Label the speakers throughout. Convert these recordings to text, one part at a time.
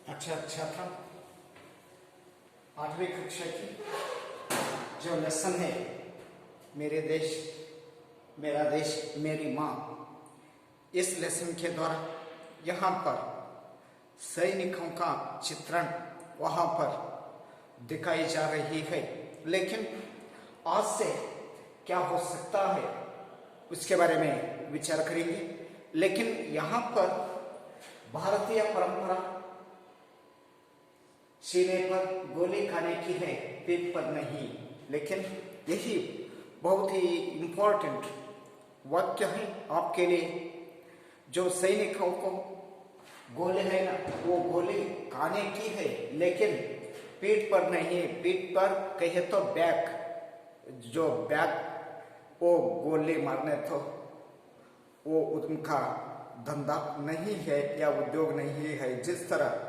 Speaker 1: अच्छा था। 8वीं कक्षा की जो लेसन है, मेरे देश मेरा देश मेरी माँ, इस लेसन के द्वारा यहाँ पर सैनिकों का चित्रण वहाँ पर दिखाई जा रही है। लेकिन आज से क्या हो सकता है उसके बारे में विचार करेंगे। लेकिन यहाँ पर भारतीय परंपरा सीने पर गोली खाने की है, पीठ पर नहीं। लेकिन यही बहुत ही इम्पोर्टेंट वाक्य है आपके लिए। जो सैनिकों को गोली है ना, वो गोली खाने की है, लेकिन पीठ पर नहीं। पीठ पर कहे तो बैक, जो बैक वो गोली मारने तो वो उनका धंधा नहीं है या उद्योग नहीं है। जिस तरह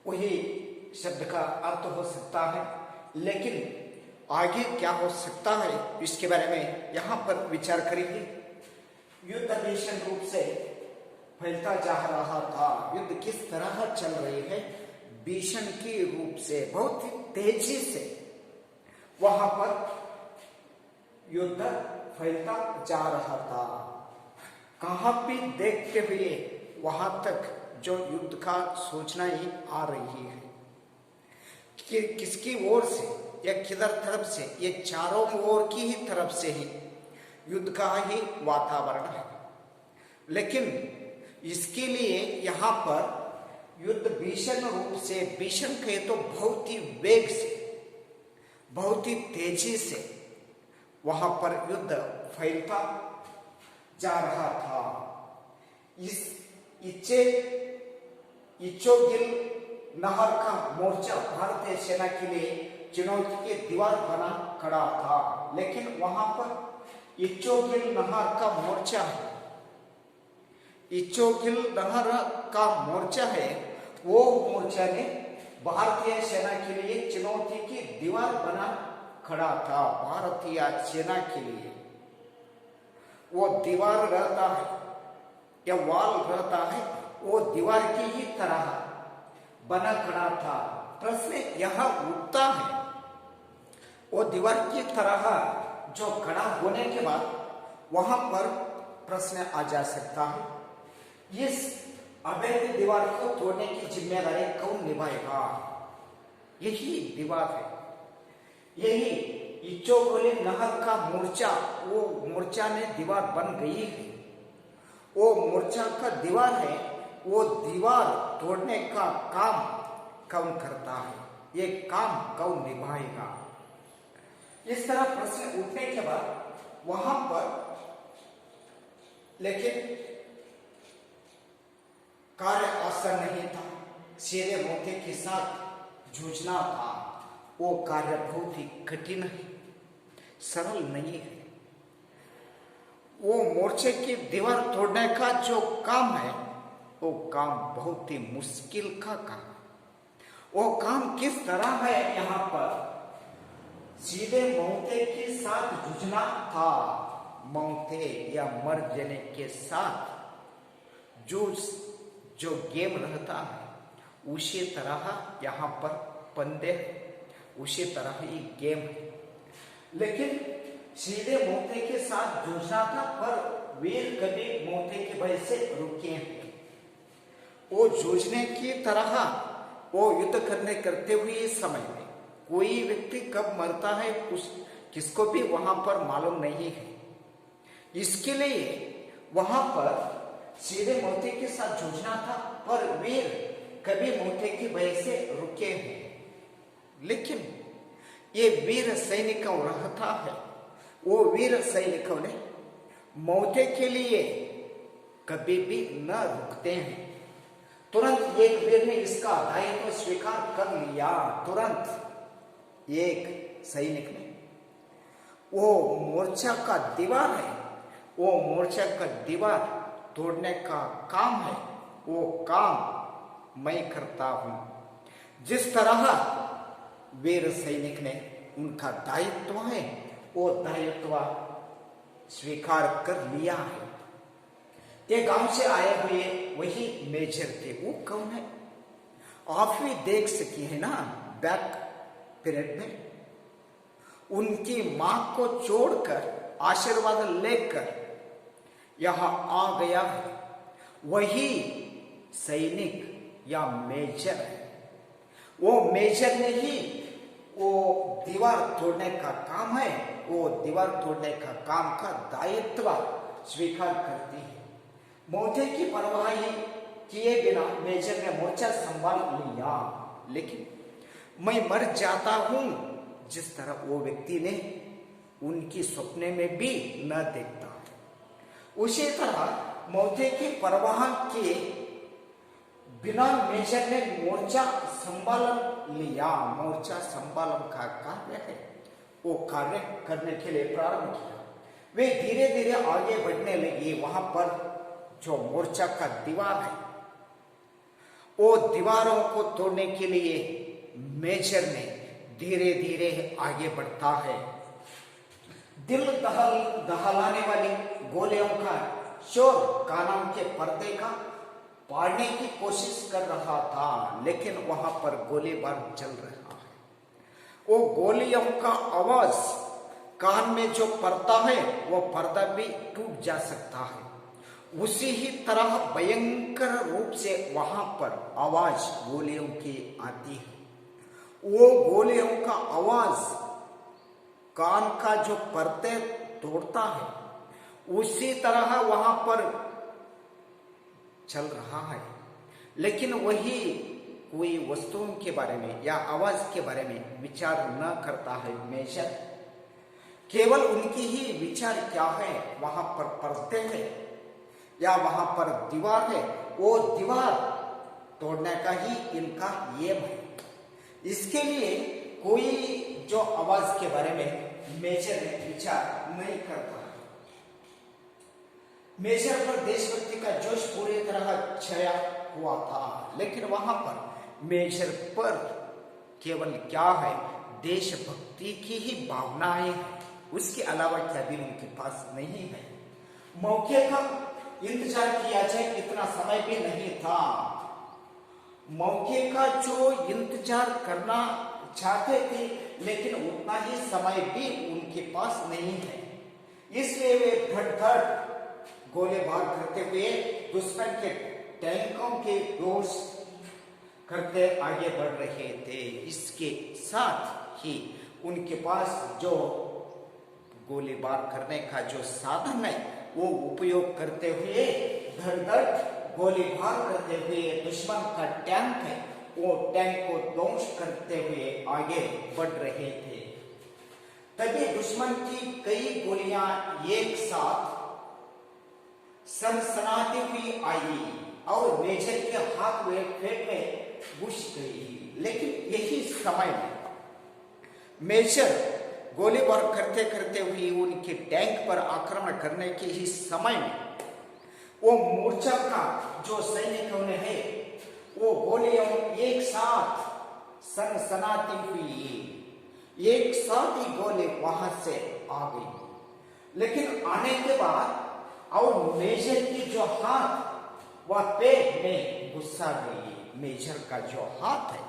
Speaker 1: वही शब्द का अर्थ हो सकता है, लेकिन आगे क्या हो सकता है इसके बारे में यहाँ पर विचार करेंगे। युद्ध भीषण रूप से फैलता जा रहा था। युद्ध किस तरह चल रही है? भीषण की रूप से, बहुत ही तेजी से वहां पर युद्ध फैलता जा रहा था। कहाँ भी देखते हुए वहां तक जो युद्ध का सूचना ही आ रही है कि किसकी ओर से या किधर तरफ से, ये चारों ओर की ही तरफ से ही युद्ध का ही वातावरण है। लेकिन इसके लिए यहाँ पर युद्ध भीषण रूप से, भीषण कहे तो बहुत ही वेग से, बहुत ही तेजी से वहां पर युद्ध फैलता जा रहा था। इस इचोगिल नहर का मोर्चा भारतीय सेना के लिए चुनौती की दीवार बना खड़ा था। लेकिन वहां पर इचोगिल नहर का मोर्चा है, इचोगिल नहर का मोर्चा है, वो मोर्चा ने भारतीय सेना के लिए चुनौती की दीवार बना खड़ा था। भारतीय सेना के लिए वो दीवार रहता है या वाल रहता है, वो दीवार की ही तरह बना खड़ा था। प्रश्न यह उठता है, वो दीवार की तरह जो खड़ा होने के बाद वहां पर प्रश्न आ जा सकता है, इस अवैध दीवार को तोड़ने की जिम्मेदारी कौन निभाएगा? यही दीवार है, यही इचोगोली नहर का मोर्चा, वो मोर्चा ने दीवार बन गई है। वो मोर्चा का दीवार है, वो दीवार तोड़ने का काम कौन करता है? ये काम कौन निभाएगा? इस तरह प्रश्न उठने के बाद वहां पर लेकिन कार्य आसान नहीं था। सीधे मौके के साथ जूझना था। वो कार्य बहुत ही कठिन है, सरल नहीं है। वो मोर्चे की दीवार तोड़ने का जो काम है, वो काम बहुत ही मुश्किल का काम। वो काम किस तरह है? यहाँ पर सीधे मौके के साथ जूझना था। मौके या मर जाने के साथ जूझ जो गेम रहता है, उसी तरह यहाँ पर पंदे, उसी तरह ही गेम है। लेकिन सीधे मौके के साथ जूझना था, पर वीर कभी मौके की वजह से रुके हैं। वो जूझने की तरह वो युद्ध करते हुए समय में कोई व्यक्ति कब मरता है किसको भी वहां पर मालूम नहीं है। इसके लिए वहां पर सीधे मौके के साथ जूझना था, पर वीर कभी मौके की वजह से रुके हैं। लेकिन ये वीर सैनिकों रहता है, वो वीर सैनिकों ने मौके के लिए कभी भी न रुकते हैं। तुरंत एक वीर ने इसका दायित्व स्वीकार कर लिया। तुरंत एक सैनिक ने, वो मोर्चा का दीवार है, वो मोर्चा का दीवार तोड़ने का काम है, वो काम मैं करता हूं। जिस तरह वीर सैनिक ने उनका दायित्व है, वो दायित्व स्वीकार कर लिया है। ये गांव से आए हुए वही मेजर थे। वो कौन है? आप भी देख सकी है ना, बैक पीरियड में उनकी मां को छोड़कर आशीर्वाद लेकर यहां आ गया है, वही सैनिक या मेजर है। वो मेजर ने ही वो दीवार तोड़ने का काम है, वो दीवार तोड़ने का काम का दायित्व स्वीकार करती है। मोर्चे की परवाह किए बिना मेजर ने मोर्चा संभाल लिया, लेकिन मैं मर जाता हूं जिस तरह वो व्यक्ति ने उनकी सपने में भी न देखता है, उसी तरह मोर्चे की परवाह किए बिना मेजर ने मोर्चा संभालन लिया। मोर्चा संभालन का कार्य है, वो कार्य करने के लिए प्रारंभ किया। वे धीरे धीरे आगे बढ़ने लगे। वहां पर जो मोर्चा का दीवार है, वो दीवारों को तोड़ने के लिए मेजर ने धीरे धीरे आगे बढ़ता है। दिल दहलाने वाली गोलियों का शोर कानों के पर्दे का पाड़ने की कोशिश कर रहा था, लेकिन वहां पर गोलीबार चल रहा है। वो गोलियों का आवाज कान में जो पड़ता है, वो पर्दा भी टूट जा सकता है। उसी ही तरह भयंकर रूप से वहां पर आवाज गोलियों की आती है। वो गोलियों का आवाज कान का जो पर्दे तोड़ता है, उसी तरह वहां पर चल रहा है। लेकिन वही कोई वस्तुओं के बारे में या आवाज के बारे में विचार न करता है मेजर। केवल उनकी ही विचार क्या है, वहां पर पर्दे है या वहां पर दीवार है, वो दीवार तोड़ने का ही इनका एम है। इसके लिए कोई जो आवाज के बारे में मेजर विचार नहीं करता। मेजर पर देशभक्ति का जोश पूरी तरह छाया हुआ था, लेकिन वहां पर मेजर पर केवल क्या है, देशभक्ति की ही भावनाएं हैं, उसके अलावा क्या भी उनके पास नहीं है। मौके का इंतजार किया जाए इतना समय भी नहीं था। मौके का जो इंतजार करना चाहते थे, लेकिन उतना ही समय भी उनके पास नहीं है। इसलिए वे धड़ गोलीबार करते हुए दुश्मन के टैंकों के दोष करते आगे बढ़ रहे थे। इसके साथ ही उनके पास जो गोलीबार करने का जो साधन है, वो उपयोग करते हुए धड़ गोलीबार करते हुए दुश्मन का टैंक है, वो टैंक को ध्वंस करते हुए आगे बढ़ रहे थे। तभी दुश्मन की कई गोलियां एक साथ सनसनाती हुई आई और मेजर के हाथ में पेट में घुस गई। लेकिन यही समय में मेजर गोलीबार करते करते हुए उनके टैंक पर आक्रमण करने के ही समय में वो मोर्चा का जो सैनिकों ने है, वो गोलियां एक साथ सनसनाती हुई एक साथ ही गोली वहां से आ गई। लेकिन आने के बाद और मेजर की जो हाथ वह पेट में घुसा गई। मेजर का जो हाथ है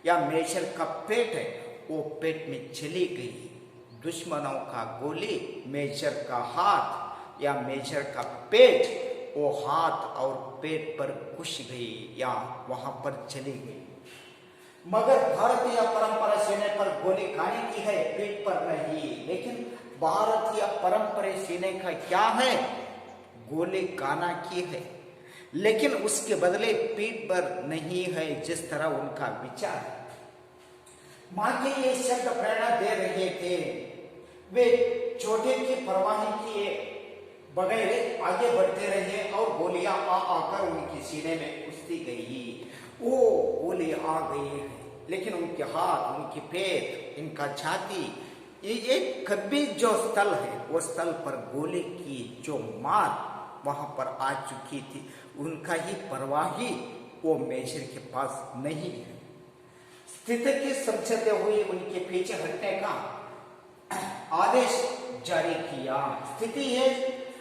Speaker 1: या मेजर का पेट है, वो पेट में चली गई। दुश्मनों का गोली मेजर का हाथ या मेजर का पेट, वो हाथ और पेट पर घुस गई या वहां पर चली गई। मगर भारतीय परंपरा सीने पर गोली खाने की है, पेट पर नहीं। लेकिन भारतीय परंपरा सीने का क्या है, गोली खाना की है, लेकिन उसके बदले पीठ पर नहीं है, जिस तरह उनका विचार है। मां के ये शब्द प्रेरणा दे रहे थे। वे छोटे की परवाह किए बगैर आगे बढ़ते रहे और गोलियां आकर उनके सीने में घुसती गई। वो गोली आ गई है, लेकिन उनके हाथ, उनके पेट, इनका छाती, ये कभी जो स्थल है, वो स्थल पर गोली की जो मार वहां पर आ चुकी थी, उनका ही परवाह ही वो मेजर के पास नहीं है। स्थिति की समझते हुए उनके पीछे हटने का आदेश जारी किया। स्थिति ये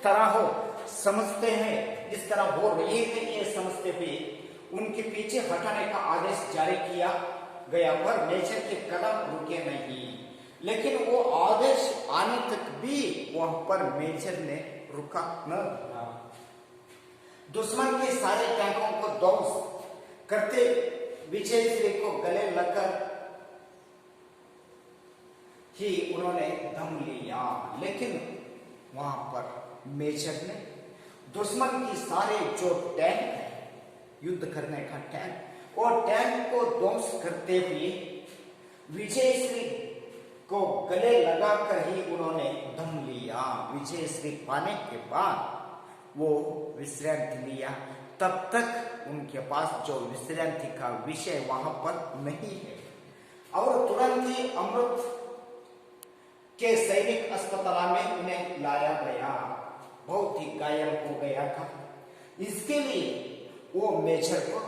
Speaker 1: तरह हो समझते हैं, जिस तरह हो रही है, ये समझते हुए उनके पीछे हटाने का आदेश जारी किया गया, पर मेजर के कदम रुके नहीं। लेकिन वो आदेश आने तक भी वहां पर मेजर ने रुका न था। दुश्मन के सारे टैंकों को ध्वंस करते विजयश्री को गले लगकर ही उन्होंने दम लिया। लेकिन वहां पर मेजर ने दुश्मन की सारे जो टैंक है, युद्ध करने का टैंक, और टैंक को ध्वंस करते हुए विजयश्री को गले लगाकर ही उन्होंने दम लिया। विजयश्री पाने के बाद वो विश्रांति लिया। तब तक उनके पास जो विश्रांति का विषय वहां पर नहीं है, और तुरंत ही अमृत के सैनिक अस्पताल में उन्हें लाया गया। बहुत ही घायल हो गया था। इसके लिए वो मेजर को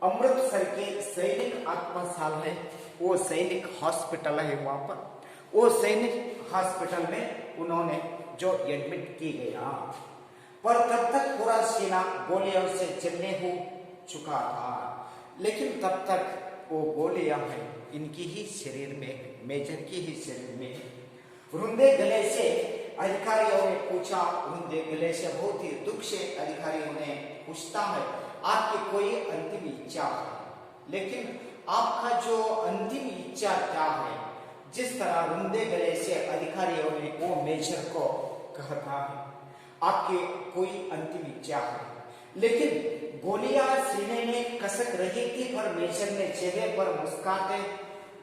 Speaker 1: अमृतसर के सैनिक अस्पताल है, वो सैनिक हॉस्पिटल है, वहां पर वो सैनिक हॉस्पिटल में उन्होंने जो एडमिट की गया। पर तब तक पूरा सेना गोलियों से चलने हो चुका था। लेकिन तब तक वो गोलियां हैं इनकी ही शरीर में, मेजर की ही शरीर में। रुंधे गले से अधिकारियों ने पूछा, रुंधे गले से बहुत ही दुख से अधिकारियों ने पूछता है, आपकी कोई अंतिम इच्छा है? लेकिन आपका जो अंतिम इच्छा क्या है? जिस तरह रुंधे गले से अधिकारियों ने वो मेजर को कहता है, आपकी कोई अंतिम इच्छा है? लेकिन गोलियां सीने में कसक रही थी, पर मेजर ने चेहरे पर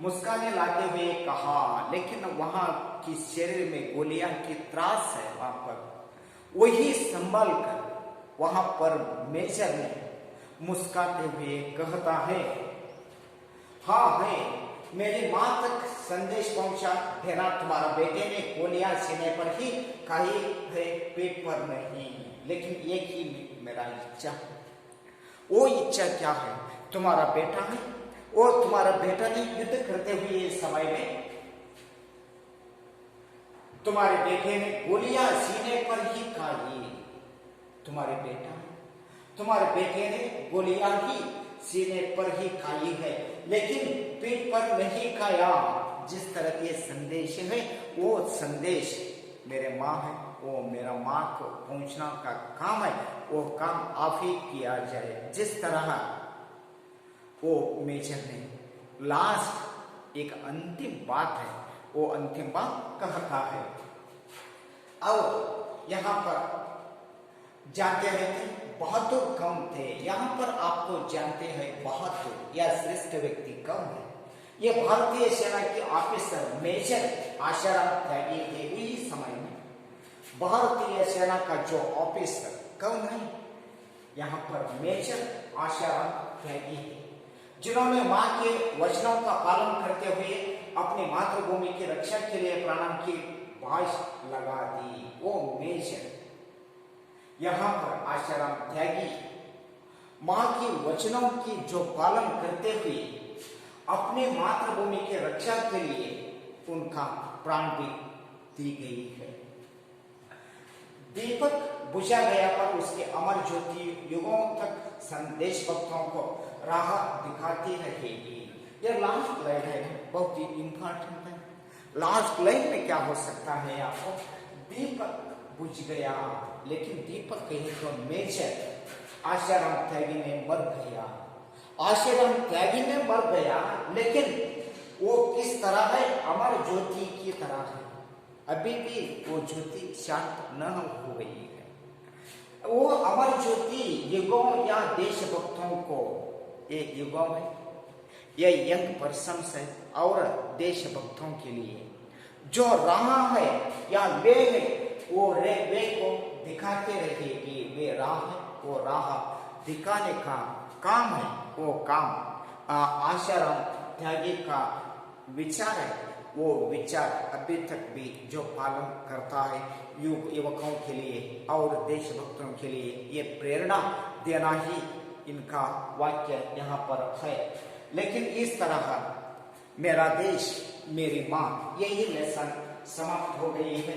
Speaker 1: मुस्काने लाते हुए कहा, लेकिन वहां की शरीर में गोलियां की त्रास है। वहां पर वही संभाल कर वहां पर मेजर ने मुस्काते हुए कहता है, हाँ है, मेरी मां तक संदेश पहुंचा देना, तुम्हारा बेटे ने गोलियां सीने पर ही खाई है, पेट पर नहीं। लेकिन एक ही मेरा इच्छा है। वो इच्छा क्या है? तुम्हारा बेटा है, और तुम्हारा बेटा ने युद्ध करते हुए समय में तुम्हारे बेटे ने गोलियां सीने पर ही खाई। तुम्हारे बेटा है, तुम्हारे बेटे ने गोलियां ही सीने पर ही खाई है, लेकिन पीठ पर नहीं खाया। जिस तरह के संदेश है, वो संदेश मेरे माँ है, वो मेरा माँ को पहुंचना का काम है, वो काम आप ही किया जाए। जिस तरह वो मेजर ने लास्ट एक अंतिम बात है, वो अंतिम बात कहता है। और यहाँ पर जानते हैं बहादुर कौन थे? यहाँ पर आपको जानते हैं बहादुर या श्रेष्ठ व्यक्ति कौन है? ये भारतीय सेना के ऑफिसर मेजर आशाराम त्यागी थे। उसी समय में भारतीय सेना का जो ऑफिसर कौन है? यहाँ पर मेजर आशाराम त्यागी है, जिन्होंने मां के वचनों का पालन करते हुए अपनी मातृभूमि की रक्षा के लिए प्राणों की बाज लगा दी। वो मेजर यहाँ पर आशाराम त्यागी मां के वचनों की जो पालन करते हुए अपने मातृभूमि की रक्षा के लिए उनका प्राण भी दी गई है। दीपक बुझा गया, पर उसके अमर ज्योति युगों तक संदेश भक्तों को राह दिखाती रहेगी। यह लास्ट लाइन है, बहुत ही इंपॉर्टेंट है। लास्ट लाइन में क्या हो सकता है? आपको दीपक बुझ गया, लेकिन दीपक कहीं तो मेजर आशाराम त्यागी ने मर गया। आशाराम त्यागी ने मर गया, लेकिन वो किस तरह है? अमर ज्योति की तरह है। अभी भी वो ज्योति शांत न हो गई है। वो अमर ज्योति युगों या देशभक्तों को, ये युगों में ये यंग पर्सन है और देशभक्तों के लिए जो राह है या वे है, वो वे को दिखाते रहेगी। वे राह है, वो राह दिखाने का काम है। वो काम आशाराम त्यागी का विचार है। वो विचार अभी तक भी जो पालन करता है युवकों के लिए और देशभक्तों के लिए, ये प्रेरणा देना ही इनका वाक्य यहाँ पर है। लेकिन इस तरह मेरा देश मेरी माँ, यही लेसन समाप्त हो गई है।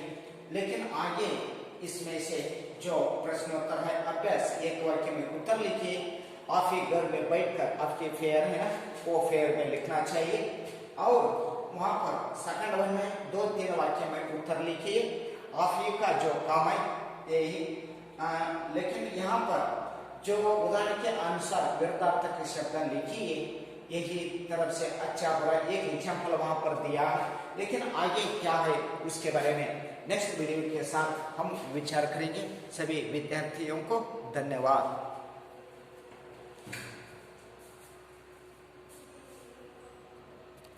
Speaker 1: लेकिन आगे इसमें से जो प्रश्नोत्तर है, अभ्यास एक वाक्य में उत्तर लिखिए आप ही घर में बैठकर आपके फेयर है ना वो फेयर में लिखना चाहिए। और वहां पर सेकंड वन में 2-3 वाक्य में उत्तर लिखिए। आप ही का जो काम है यही, लेकिन यहाँ पर जो उदाहरण के अनुसार विरुद्धार्थक शब्द लिखिए, यही तरफ से अच्छा बुरा एक एग्जाम्पल वहां पर दिया है। लेकिन आगे क्या है उसके बारे में नेक्स्ट वीडियो के साथ हम विचार करेंगे। सभी विद्यार्थियों को धन्यवाद।